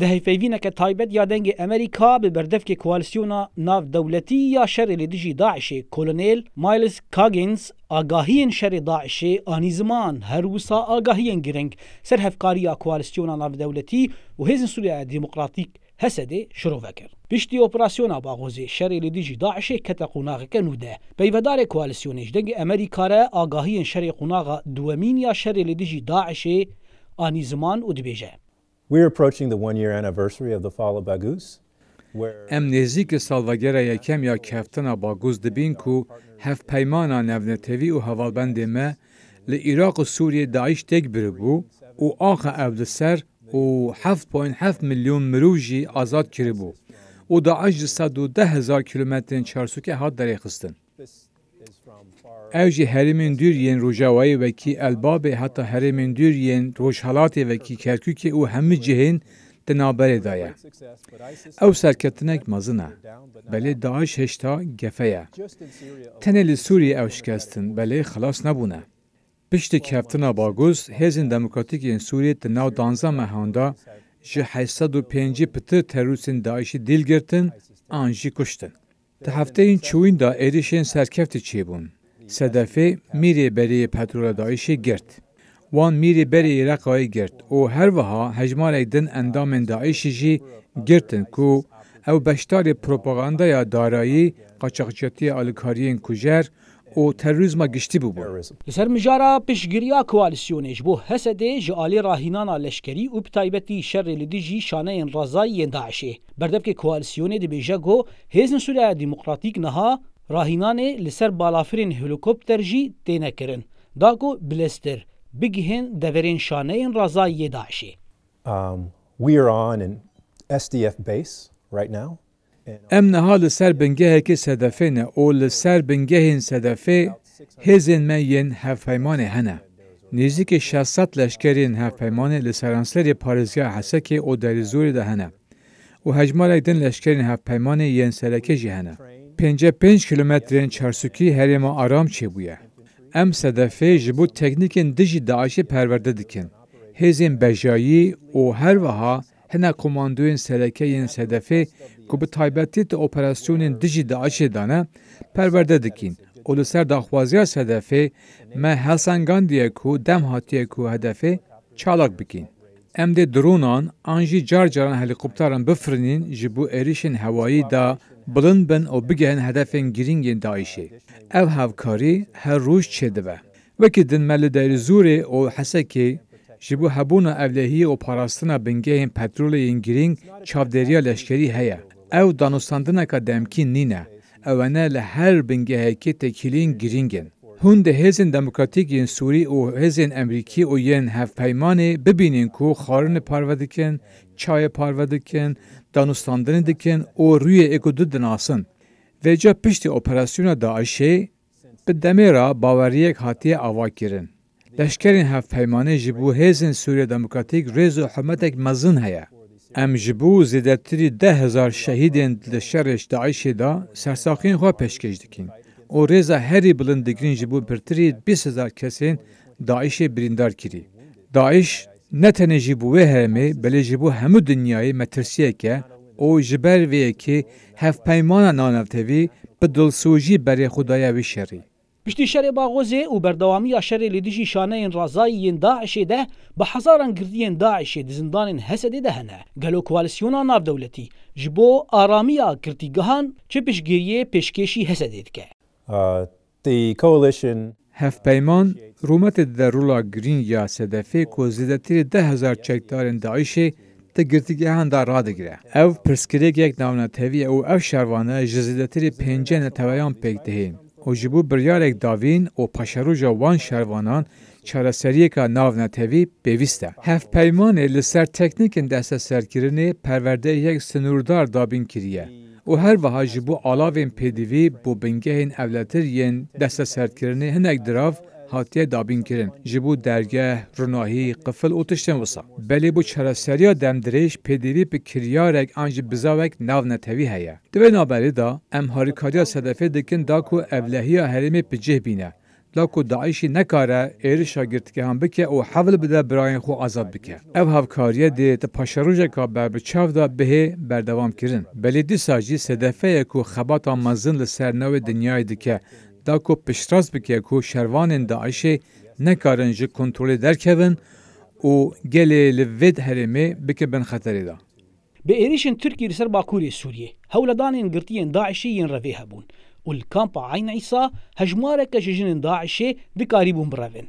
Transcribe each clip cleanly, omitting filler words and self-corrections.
دهیفیوینک تایبت یا دنگ امریکا به بردفک کوالسیونا ناو دولتی یا شر لدیجی داعش کولونیل مایلز کاگینز آگاهین شر داعش آنی زمان هر وسا آگاهین گرنگ سر هفکاریا کوالسیونا ناو دولتی و هزن سوریه دموکراتیک هسده شروع وکر. پشتی اپراسیونا باغوزی شر لدیجی داعش کت قناغ کنوده. پیودار کوالسیونش دنگ امریکا را آگاهین شر قناغ دومین یا شر لدیجی داعش آنی زمان و دبیجه. We're approaching the one-year anniversary of the fall of Baghouz. ام نزدیک سالوگرا یکم یا کفتنا باگوز دبین کو هف پیمانا نونتوی و هوالبند ما لعراق و سوریه داعش تک بربو و آخه اول سر و 7.7 میلیون مروجی آزاد کربو و داعش 110,000 کیلومتر چارسوکه هات داره خستن. اوجی هرمین دور ین روجاوی وکی الباب حتی هرمین دور ین روشحالات وکی کرکوک او همه جهین تنابره دایه. او سرکتنک مزنه. بله داعش هشتا گفه. تنه سوریه او شکستن بله خلاص نبونه. پشت کفتنا باگوز هزین دموکراتیک ین سوریه تناو دانزا مهاندا جه 805 پتر تروریستین داعشی دیل گرتن آنجی کشتن. ده هفته این چوین دا ایریشین سرکفت چی بون. صدفه میری بری پترول داعشی گرد. وان میری بری عراقی گرد. او هر وها هجمار ایدن اندام داعشی جی گرتن کو او بشتار پروپاگاندای دارایی قاچاقچیاتی آلکارین کجر او تروریسم گشتی بو. لسر مجارا پیشگیریا کوالسیونش بو حسده جالی راهینانا لشکری و بتایبتی شر لدیجی شانه رضای داعشی. بردب که کوالسیونه دی بیجا گو هزن سوریه دموکراتیک نها راهینانه لسر بالافرین هلیکوپتر جی تینه کرن. داگو بلستر بگهن دورین شانه رضای داعشی. We are on an SDF base right now. ام نها لسر بنگه که صدفه نه او لسر بنگه صدفه هزین مین هفپیمان هنه. نزدیک 600 لشکرین هفپیمان لسرانسلر پارزیا حسکه او در زور ده هنه. و هجمار ایدن لشکرین هفپیمان ین سرکه جی هنه. 55 کیلومترین چارسوکی هرما آرام چه بویه. ام صدفه جبو تکنیکن دجی داعشی پرورده دکن. هزین بجایی او هر وها هنه کماندوین سرکه ین صدفه که به تایبتی تا اپراسیون دجی داعشی دانه پرورده دکین. اولو سر داخوازی صدفه ما هلسنگاندیه کو دم هاتیه کو هدفه چالاک بکین. ام ده درونان آنجی جار جاران هلیکوپتران بفرنین جبو ایریشن هوایی دا بلند بن او بگهن هدفین گرینگین داعشی. او هفکاری هر روش چه دبه. وکی دن مل دیر زوره او حسکی جبو هبونا اولهی و پاراستنا بنگهین پترول این گرینگ چاودریا لشکری هیا. او دانستاندنه که دمکین نینه. او نه لهر بنگهی که تکیلین گرینگن. هند هزین دموکراتیک ین سوری و هزین امریکی و ین هفپیمانه ببینین که خارن پارودکن، چای پارودکن، دانستاندن دکن و روی اکودو دناسن. و جا پشت اپراسیون داعشی به دمیرا باوریک حاتی آوا کرن. لشکرین هفپیمانه جبو هزین سوری دموکراتیک ریز و حمتک مزن هیا. ام جبو زیدتری 10,000 شهیدین لشکرش داعشی دا سرساخین خواه پیشکش دکین. او ریزا هری بلندگرین جبو برتری 20,000 کسین داعش بریندار کری. داعش نه تنه جبو همی بله جبو همو دنیای مترسیه که او جبر ویه که هف پیمان نانفتوی به دلسوجی برای خدای و شری. پشتی شر باغوزه و بردوامی شر لدیجی شانه رضای داعش ده به هزاران گردین داعش زندان حسد ده هنه. گلو کوالسیونا ناف دولتی جبو آرامیا کرتیگهان چه پیشگیری پیشکشی حسد که. The coalition هفپیمان رومت در رولا گرین یا صدفه که زیدتری 10,000 چکدارن داعشی تگرتیگهان دا را دگره. او پرسکریگ یک ناونتوی او شروانه جزیدتری 5 نتویان پیک دهین. و جبو بریارک داوین و پاشروجا وان شروانان چارەسەریەکە ناونەتەوی پێویستە. هەفپەیمانێ لەسەر تەکنیکن دەستە سەرکردنê perwerdeyek sinûrdar dabîn kiriye û herwiha ji bo alavên pêdivî bo bingehên evletir yên desteserkirinê hinek dirav hatiye dabîn kirin ji bo dergeh, runahî, qifil û tiştên wisa. Belê bu çareseriya demdirêj pêdivî bi kiryarek an ji bizavek navnetevî heye. Di vê naberê da em harîkariya sedefê dikin da ku evlehiya herêmê bi cih bîne. لاکو داعشی نکاره ایرشا گرتگهان بکه و حول بده برایان خو آزاد بکه. او هفکاریه دی تپاشروجه که بر بچاو دا به بردوام کرن. بلی دی ساجی صدفه کو خباتا مزن لسر نو دنیای دکه دا کو پشتراز بکه کو شروان داعشی نکارن جه کنترل درکون و گلی لوید هرمی بکه بن خطری دا. به ایریشن ترکی لسر باکوری سوریه هولدان گرتین داعشی ین روی هبون والكامبا عين عيسى هجمارة كججن داعش دكاريبون براven.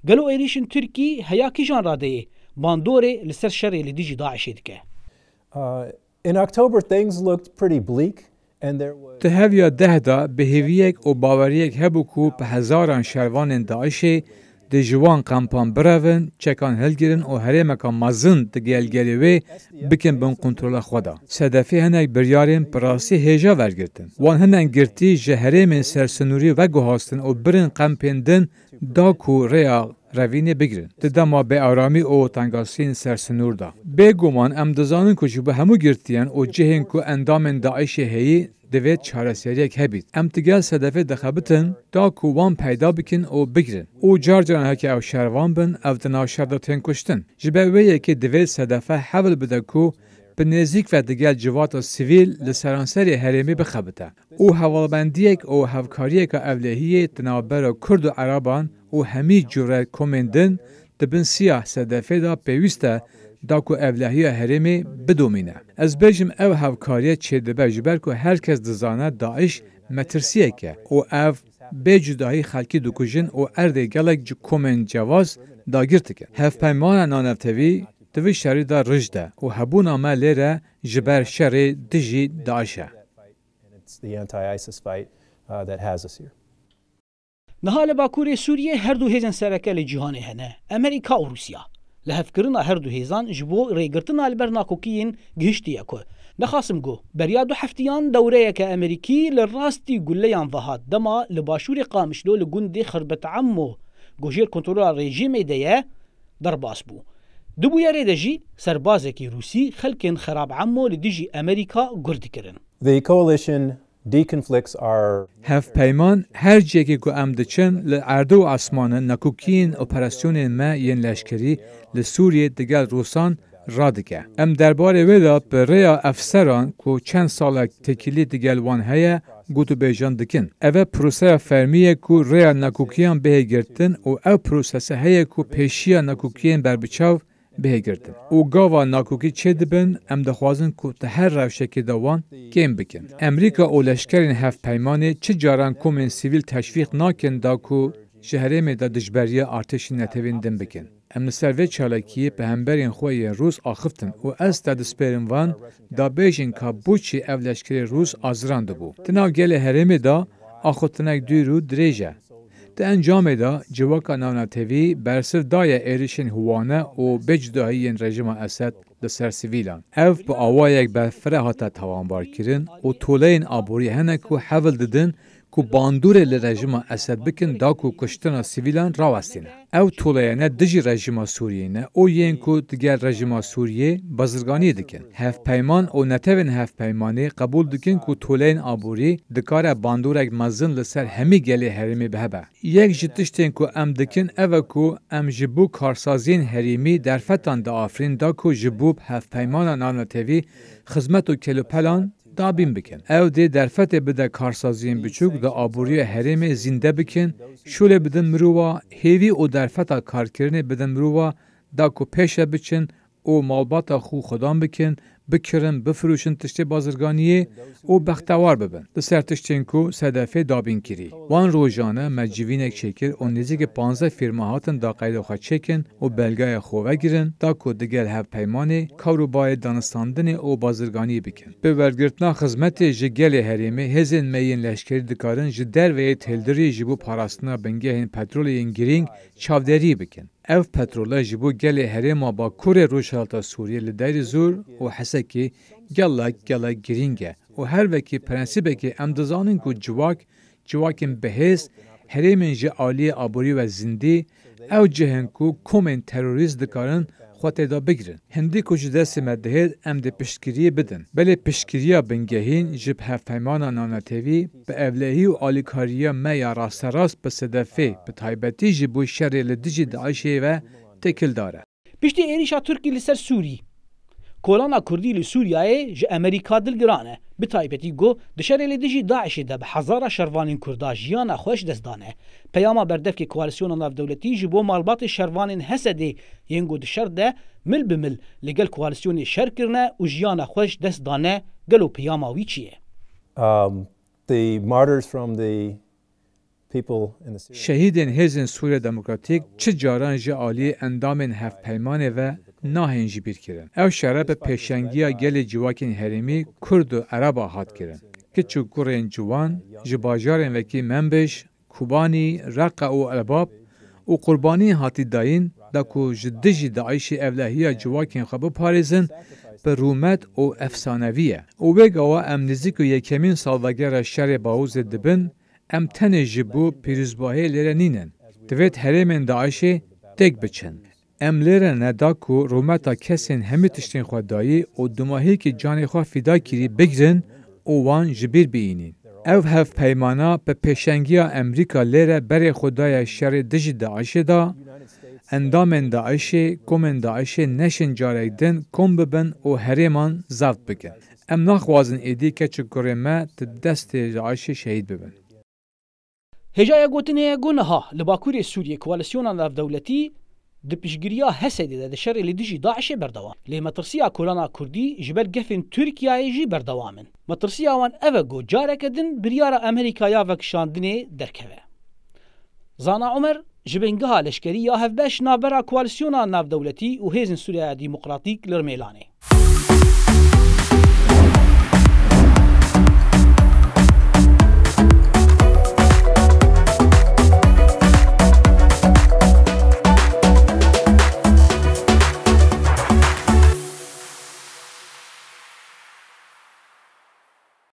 قالوا إيريشن تركي هيا كيجان رادية باندوري لسر شري لديجي داعش دكه. In October things looked pretty bleak and there was تهویا دهدا بهویک و باوریک هبو کو به هزاران شروان داعشی د جوان کمپان براون چکان هلگرن و هرمکان مزن دگلگلیوی بکن بن کنترل خدا. صدفی هنگ بریارین پراسی هجا ورگرتن. وان هنگ گرتی جهرم سرسنوری و گوهاستن و برن قمپندن دا کو ریا روینه بگیرن. دما به آرامی او تنگاسین سرسنور دا. بگومان امدزانن کجو به همو گرتیان و جهن کو اندام داعش هی دوید چارەسەریەک هەبیت. ئەم تگەل سەدەفێ دەخەبتن دا کو وان پەیدا بکن و بگرن. و جارجان هەکە ئەو شەروان بن ئەو دناو شەردا تێن کوشتن. ji ber wê yekê divê sedefê hewl bide ku bi nêzik ve digel civata sivîl li seranserê herêmê bixebite. û hevalbendiyek û hevkariyeka evlehiyê di navbera Kurd û Eraban û hemî cure komên din dibin siyah sedefê da pêwîst e da ku evlehiya herêmê bidomîne. Ez bêjim ev hevkariye çêdibe ji ber ku herkes dizane Daeş metirsiyek e û ev bê cudahî xelkî dikujin û erdê gelek ji komên cewaz dagir dike. Hevpeymana nanevtevî di vî şerî da rij de û hebûna me lêre ji ber şerê dijî Daeş e. it's the anti-ISIS fight that has us here. نهال باکوری سوریه هر دو هیزن سرکه لجیهانه هنه امریکا و روسیا. لهفکرنا هر دو هیزان جبو ریگرتنا البرناکوکیین گهشتیه که. نخاسم گو بریاد و حفتیان دوره که امریکی لراستی گلیان وهاد دما لباشور قامشلو لگوندی خربت عمو گوشیر کنترول رژیم ایده در باس بو. دبو یاری دجی سربازه کی روسی خلکن خراب عمو لدیجی امریکا گردی کرن. The coalition deconflicts our Hevpeyman her ceki ku em diçin li erdo û asmanin nekukiyên operasyonên me yên leşkerî li Sûriyê digel Rûsan radike. Em derbarê wê de bi rêya efseran ku çend salek tekilî digel wan heye gotûbêjan dikin. Ev e proseya fermî ye ku rêya nekukiyan bihêgirtin û ev prosese heye ku pêşiya nekukiyên berbiçav bihêgirtin. û gava nakukî çê dibin em dixwazin ku ti her rewşekê de wan kêm bikin. Emrîka û leşkerên hevpeymanê çi caran komên sivîl teşvîq nakin da ku ji herêmê de dijberiya artêşî netewên din bikin. Em li ser vê çalakiyê pehemberên xwe yên Rûs axiftin û ez te dispêrin van da bêjin ka bûçî ev leşkerê Rûs aziran dibû. Ti nav gelê herêmê da axutinek dûr û dirêj e. Di encamê da civaka navnetevî bersiv daye êrişên hûwane û bêcudahiyên rejima Esed li ser sivîlan. Ev bi awayek berfireh hate tawanbarkirin û toleyên aborî hene ku hevil didin ku bandûrê li rejima Esed bikin da ku kuştina sivîlan rawestîne. Ew toleyene dijî rejima Sûriyê ne û yên ku digel rejima Sûriyê bazirganî dikin. Hevpeyman û netewên hevpeymanê qebûl dikin ku toleyên aborî dikare bandûrek mezin li ser hemî gelê herêmê bihebe. Yek ji tiştên ku em dikin ev e ku em ji bo karsaziyên herêmî derfetan diafrîn da ku ji bo hevpeymana navnetevî xizmet û kelopelan dabîn bikin. Ew dê derfetê bide karsaziyên biçûk da aboriya herêmê zînde bikin, şûlê bidin mirova, hêvî û derfeta karkirinê bidin mirova da ku pêşe biçin û malbata xwe xwedan bikin, bikirin, bifirûşin tiştê bazirganiyê û bextewar bibin. Li ser tiştên ku sedefê dabîn kirî. Wan rojane me civînek çêkir û nêzîkî 15 fîrma hatin da qeyda xwe çêkin û belgeya xwe vegirin da ku digel hevpeymanê kawrûbayê danistandinê û bazirganiyê bikin. Bi wergirtina xizmetê ji gelê herêmê hêzên me yên leşkerî dikarin ji derveyê têldirî ji bo parastina bingehên petroleyên girîng çavderî bikin. Ev petrola ji bo gelê herêma Bakurê Rojhilatê Sûriyê li derê zor û hesekê gelek girîng e û her vekî prensîbekê em dizanin ku civakên bihêz herêmên ji aliyê aborî ve zindî ew cihin ku komên terorîst dikarin خواته بگیرن. هندی کو ji destê me dihêd em dê piştgiriyê bidin. Belê piştgiriya bingehîn ji hevpeymana nanetevî bi evlehî û alîkariya me ya rasterast bi sedefê bi taybetî ji bo şerê li dijî Daişê ve têkildar e. Piştî êrişa Tirkiye li ser Sûrî, kolana Kurdî li Sûriyayê ji Amerîka dilgiran e. Bi taybetî got di şerê li dijî Daişê de bi hezara şervanên Kurda jiyana xwe ji dest dane. Peyama berdevkê koalisyona navdewletî ji bo malbatê şervanên Hesedê yên got di şer de mil bi mil li gel koalisyonê şer kirine û jiyana xwe ji dest dane. Gelo peyama wî çi ye? The martyrs from the people in the Şehîdên hêzên Sûriya Demokratîk çi caran ji aliyê endamên hevpeymanê ve nahên jî bîrkirin. Ew şere bi pêşengiya gelê civakên herêmî Kurd û Ereba hat kirin. Kiç û gurên ciwan ji bajarên wekî Menbij, Kubanî, Reqa û Elbab û qurbanî hatî dayîn da ku ji dijî Daişê evlehiya civakên xwe biparêzin bi rûmet û efsanevî ye. û wê gawa em nêzik û yekemîn salvegera şerê Bawûzê dibin, em tenê ji bo pîrozbahiyê lêre nînin. Divêt herêmên Daişê têk biçin. Em lêre neda ku rûmeta kesên hemî tiştên xwe dayî û dumahîkî canê xwe fîda kirî bigirin û wan ji bîr bîînin. Ev hevpeymana bi pêşengiya Amerîka lêre berê xwe daye şerê dijî Daişê da, endamên Daişê, komên Daişê neşin carek din kom bibin û herêman zevt bikin. Em naxwazin êdî keçik gurê me di destê Daişê şehîd bibin. Hêjaya gotinê got niha li Bakurê Sûriyê koalisyona navdewletî di piştgiriya Hesedê de di şerê li dijî Daişê berdewam. Lê metirsiya kolana Kurdî ji ber gefên Tirkiyeyê jî berdewam in. Metirsiya wan ev e got careke din biryara Amerîkaya vekişandinê derkeve. Zana Umer ji bengeha leşkerî ya hevbeş navbera koalisyona navdewletî û hêzên Sûriya Demokratîk li Rmêlanê.